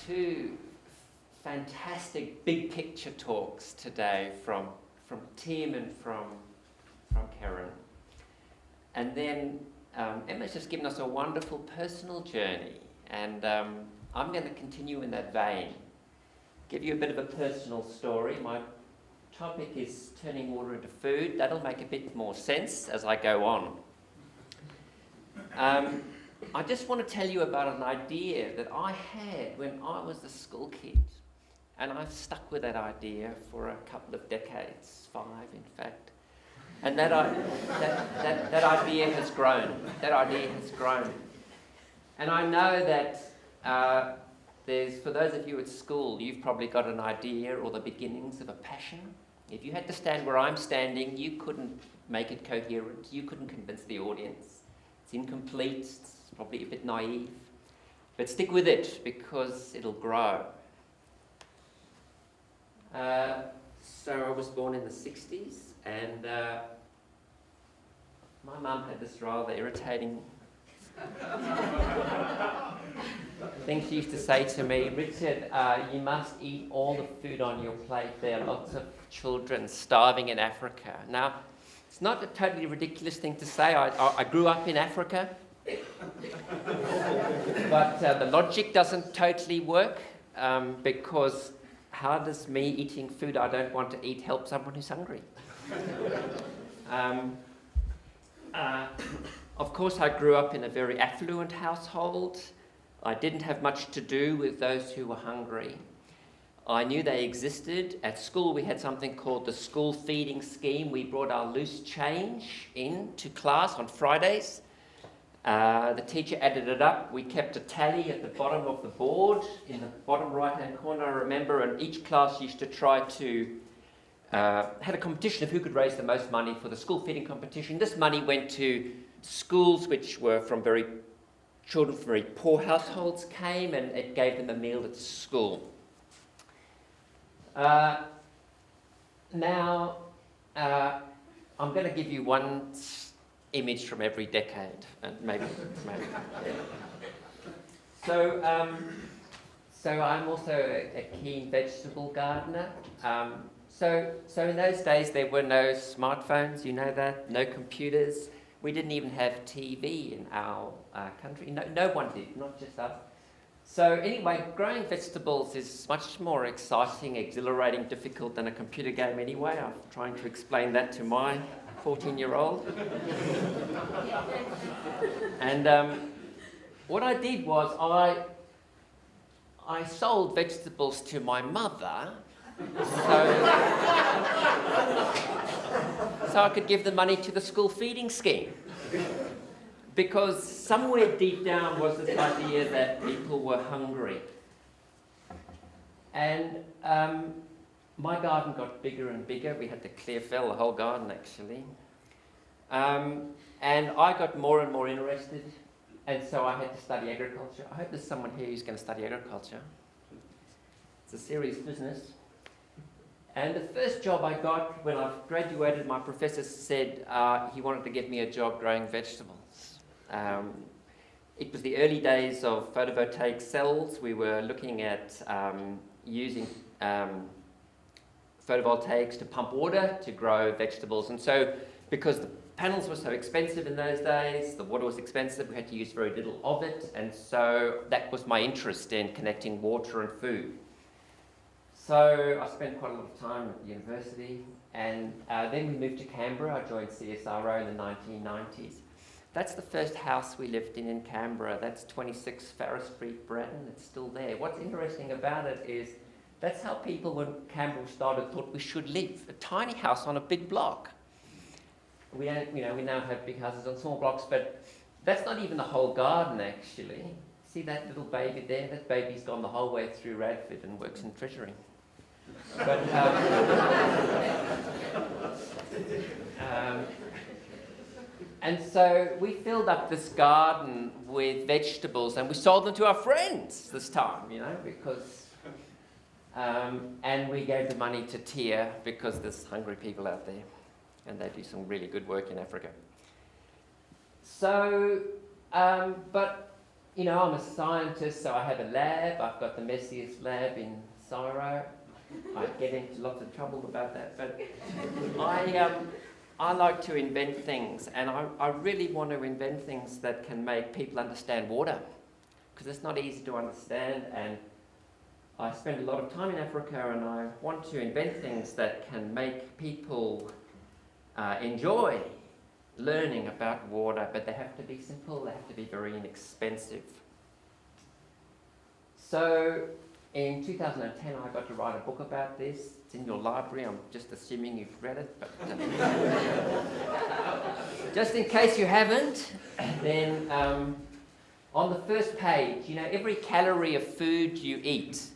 two fantastic big picture talks today from Tim and from Karen. And then Emma's just given us a wonderful personal journey, and I'm going to continue in that vein. Give you a bit of a personal story. My topic is turning water into food. That'll make a bit more sense as I go on. I just want to tell you about an idea that I had when I was a school kid. And I've stuck with that idea for a couple of decades, 5 in fact. And that idea has grown. That idea has grown. And I know that for those of you at school, you've probably got an idea or the beginnings of a passion. If you had to stand where I'm standing, you couldn't make it coherent. You couldn't convince the audience. It's incomplete. It's probably a bit naive. But stick with it because it'll grow. So I was born in the 60s, and my mum had this rather irritating thing she used to say to me, Richard, you must eat all the food on your plate. There are lots of children starving in Africa. Now, it's not a totally ridiculous thing to say. I grew up in Africa, but the logic doesn't totally work because how does me eating food I don't want to eat help someone who's hungry? Of course, I grew up in a very affluent household. I didn't have much to do with those who were hungry. I knew they existed. At school, we had something called the school feeding scheme. We brought our loose change into class on Fridays. The teacher added it up. We kept a tally at the bottom of the board, in the bottom right-hand corner, I remember, and each class used to try to had a competition of who could raise the most money for the school feeding competition. This money went to schools which were children from very poor households came, and it gave them a meal at school. Now, I'm going to give you one image from every decade, and maybe. So I'm also a keen vegetable gardener. So in those days there were no smartphones, you know that, no computers. We didn't even have TV in our country. No one did, not just us. So anyway, growing vegetables is much more exciting, exhilarating, difficult than a computer game anyway. I'm trying to explain that to my 14-year-old. And what I did was I sold vegetables to my mother so I could give the money to the school feeding scheme. Because somewhere deep down was this idea that people were hungry. And my garden got bigger and bigger. We had to clear fell the whole garden, actually. And I got more and more interested, and so I had to study agriculture. I hope there's someone here who's going to study agriculture. It's a serious business. And the first job I got when I graduated, my professor said he wanted to give me a job growing vegetables. It was the early days of photovoltaic cells. We were looking at using photovoltaics to pump water to grow vegetables. And so, because the panels were so expensive in those days, the water was expensive, we had to use very little of it. And so that was my interest in connecting water and food. So I spent quite a lot of time at the university, and then we moved to Canberra. I joined CSIRO in the 1990s. That's the first house we lived in Canberra. That's 26 Farrer Street, Bratton. It's still there. What's interesting about it is that's how people, when Canberra started, thought we should live. A tiny house on a big block. We don't, we now have big houses on small blocks, but that's not even the whole garden, actually. See that little baby there? That baby's gone the whole way through Radford and works in Treasury. But and so we filled up this garden with vegetables, and we sold them to our friends this time, because and we gave the money to Tia because there's hungry people out there, and they do some really good work in Africa. So, but I'm a scientist, so I have a lab. I've got the messiest lab in Cairo. I get into lots of trouble about that, but I like to invent things, and I really want to invent things that can make people understand water, because it's not easy to understand, and I spend a lot of time in Africa, and I want to invent things that can make people enjoy learning about water, but they have to be simple, they have to be very inexpensive. So in 2010 I got to write a book about this. It's in your library, I'm just assuming you've read it, but just in case you haven't, then on the first page, every calorie of food you eat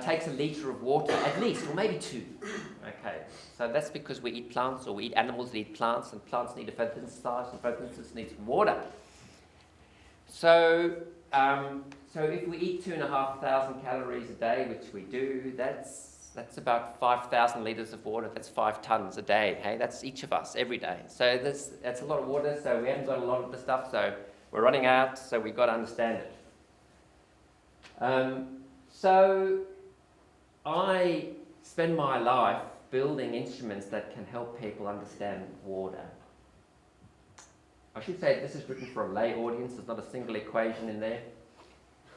takes a litre of water at least, or maybe 2. Okay, so that's because we eat plants, or we eat animals that eat plants, and plants need to photosynthesize, and photosynthesis needs water. So if we eat 2,500 calories a day, which we do, that's about 5,000 litres of water. That's 5 tonnes a day. Hey, that's each of us every day. So that's a lot of water. So we haven't got a lot of the stuff. So we're running out. So we've got to understand it. So I spend my life building instruments that can help people understand water. I should say this is written for a lay audience. There's not a single equation in there,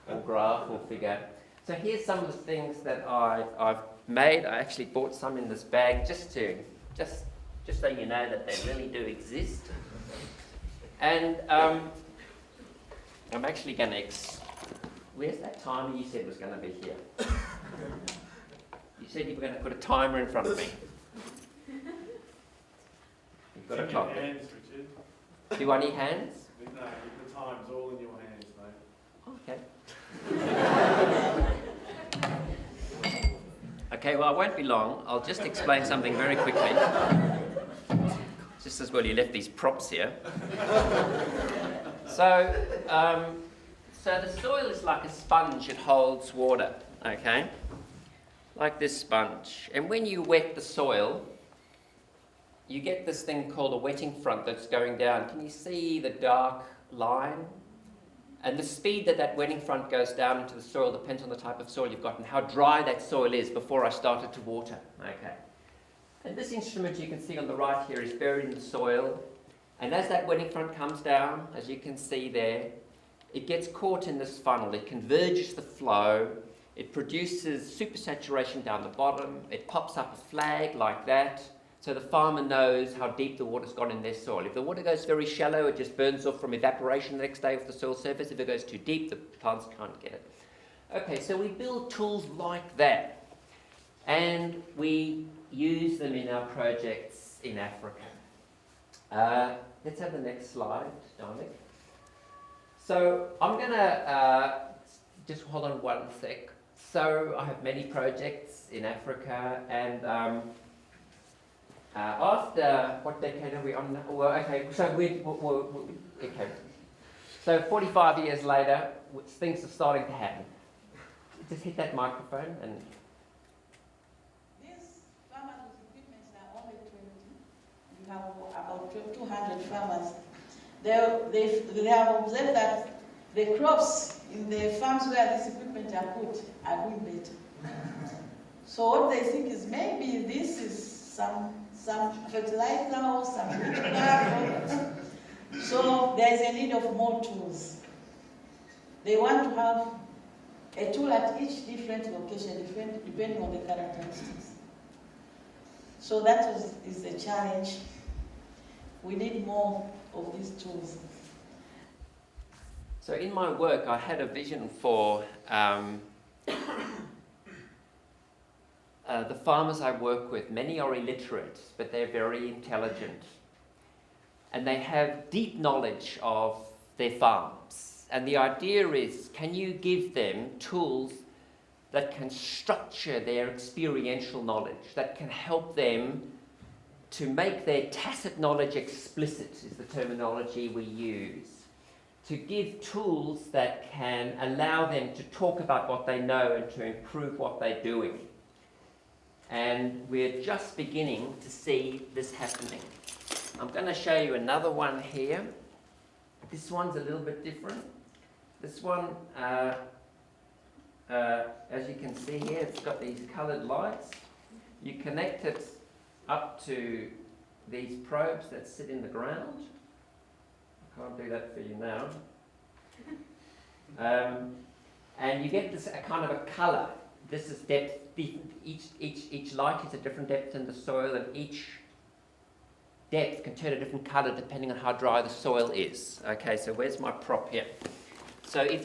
or graph, or figure. So here's some of the things that I've made. I actually bought some in this bag just so you know that they really do exist. And I'm actually going to... Where's that timer you said was going to be here? You said you were going to put a timer in front of me. You've got a clock. Hands, Richard. Do I need hands? No, the time's all in your hands, mate. Okay. Okay, well, I won't be long. I'll just explain something very quickly. Just as well you left these props here. So the soil is like a sponge. It holds water, okay? Like this sponge. And when you wet the soil, you get this thing called a wetting front that's going down. Can you see the dark line? And the speed that wetting front goes down into the soil depends on the type of soil you've got and how dry that soil is before I started to water. Okay. And this instrument you can see on the right here is buried in the soil. And as that wetting front comes down, as you can see there, it gets caught in this funnel. It converges the flow. It produces supersaturation down the bottom. It pops up a flag like that. So the farmer knows how deep the water's gone in their soil. If the water goes very shallow, it just burns off from evaporation the next day off the soil surface. If it goes too deep, the plants can't get it. Okay, so we build tools like that. And we use them in our projects in Africa. Let's have the next slide, Dominic. So I'm going to just hold on one sec. So I have many projects in Africa, and after, what decade are we on now? Well, okay, so okay. So 45 years later, things are starting to happen. Just hit that microphone and... These farmers with equipment are only 20. We have about 200 farmers. They have observed that the crops in the farms where this equipment are put are doing better. So what they think is maybe this is some fertilizer or some nutrient. So there is a need of more tools. They want to have a tool at each different location, depending on the characteristics. So that is the challenge. We need more of these tools. So in my work, I had a vision for the farmers I work with. Many are illiterate, but they're very intelligent. And they have deep knowledge of their farms. And the idea is, can you give them tools that can structure their experiential knowledge, that can help them to make their tacit knowledge explicit, is the terminology we use. To give tools that can allow them to talk about what they know and to improve what they're doing. And we're just beginning to see this happening. I'm going to show you another one here. This one's a little bit different. This one, as you can see here, it's got these coloured lights. You connect it up to these probes that sit in the ground. I can't do that for you now. And you get this a kind of a colour. This is depth. Each light is a different depth in the soil, and each depth can turn a different colour depending on how dry the soil is. Okay, so where's my prop here? So if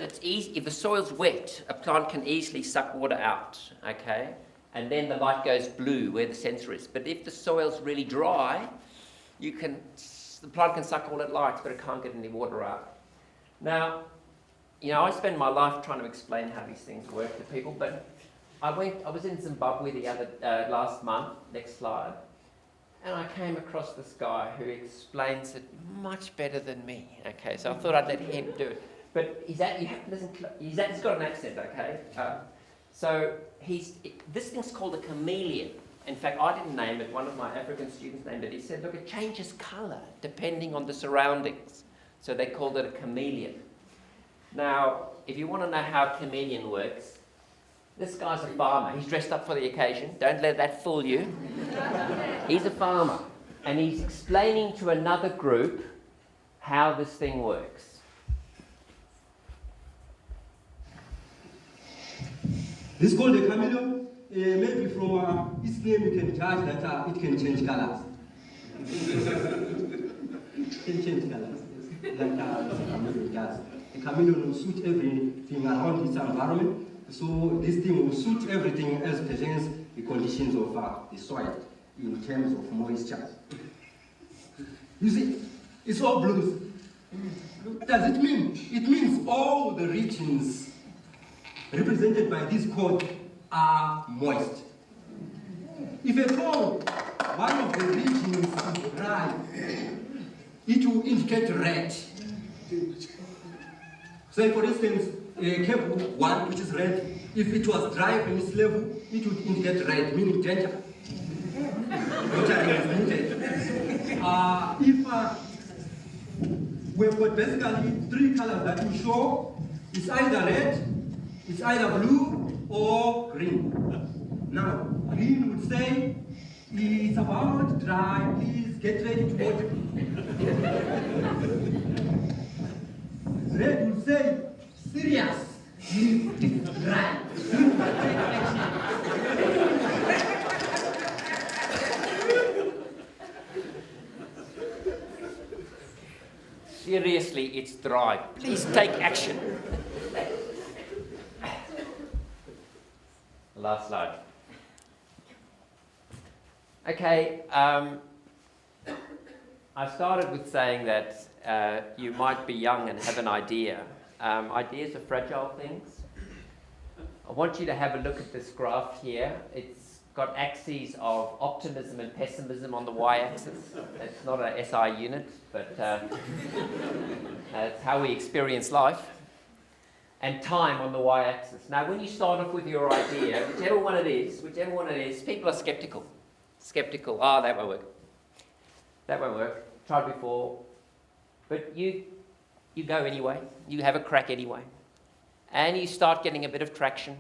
the soil's wet, a plant can easily suck water out. Okay, and then the light goes blue where the sensor is. But if the soil's really dry, the plant can suck all it likes, but it can't get any water out. Now, I spend my life trying to explain how these things work to people, but I was in Zimbabwe last month, next slide, and I came across this guy who explains it much better than me. Okay, so I thought I'd let him do it. But he's got an accent, okay? This thing's called a chameleon. In fact, I didn't name it, one of my African students named it. He said, look, it changes colour depending on the surroundings. So they called it a chameleon. Now, if you want to know how a chameleon works, this guy's a farmer. He's dressed up for the occasion. Don't let that fool you. He's a farmer. And he's explaining to another group how this thing works. This is called a chameleon. Maybe from its name you can judge that it can change colors. It can change colors, like a chameleon does. A chameleon will suit everything around its environment. So this thing will suit everything as pertains the conditions of the soil in terms of moisture. You see, it's all blues. What does it mean? It means all the regions represented by this code are moist. If at all one of the regions is dry, it will indicate red. Say for instance, Cape 1, which is red, if it was dry from its level, it would indicate red, meaning danger. Watering is needed. We've got basically three colors that we show. It's either red, it's either blue, or green. Now, green would say, it's about dry, please get ready to water. Red would say, serious, it's dry. Seriously, it's dry. Please take action. Last slide. Okay, I started with saying that you might be young and have an idea. Ideas are fragile things. I want you to have a look at this graph here. It's got axes of optimism and pessimism on the y-axis. It's not an SI unit, but it's how we experience life. And time on the y-axis. Now, when you start off with your idea, whichever one it is, people are skeptical. That won't work. That won't work. Tried before. But you go anyway. You have a crack anyway. And you start getting a bit of traction.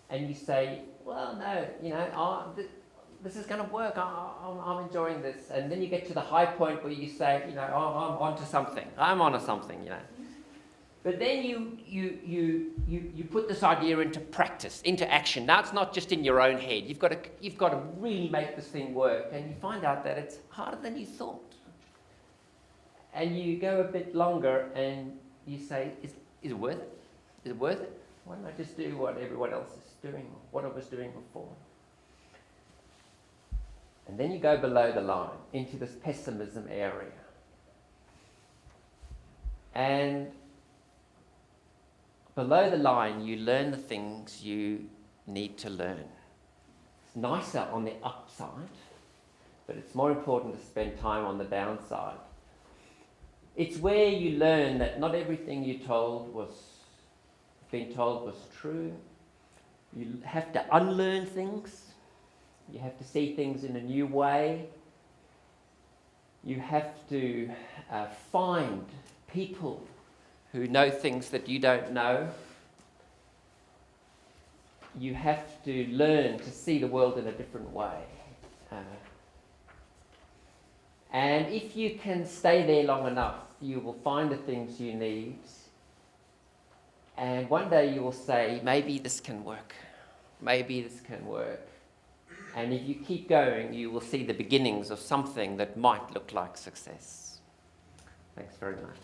And you say, well, no, this is going to work. I'm enjoying this. And then you get to the high point where you say, I'm onto something. I'm onto something, But then you put this idea into practice, into action. Now it's not just in your own head. You've got to really make this thing work, and you find out that it's harder than you thought. And you go a bit longer, and you say, "Is it worth it? Is it worth it? Why don't I just do what everyone else is doing, what I was doing before?" And then you go below the line into this pessimism area, and below the line, you learn the things you need to learn. It's nicer on the upside, but it's more important to spend time on the downside. It's where you learn that not everything you've been told was true. You have to unlearn things. You have to see things in a new way. You have to find people who know things that you don't know. You have to learn to see the world in a different way. And if you can stay there long enough, you will find the things you need. And one day you will say, maybe this can work. Maybe this can work. And if you keep going, you will see the beginnings of something that might look like success. Thanks very much.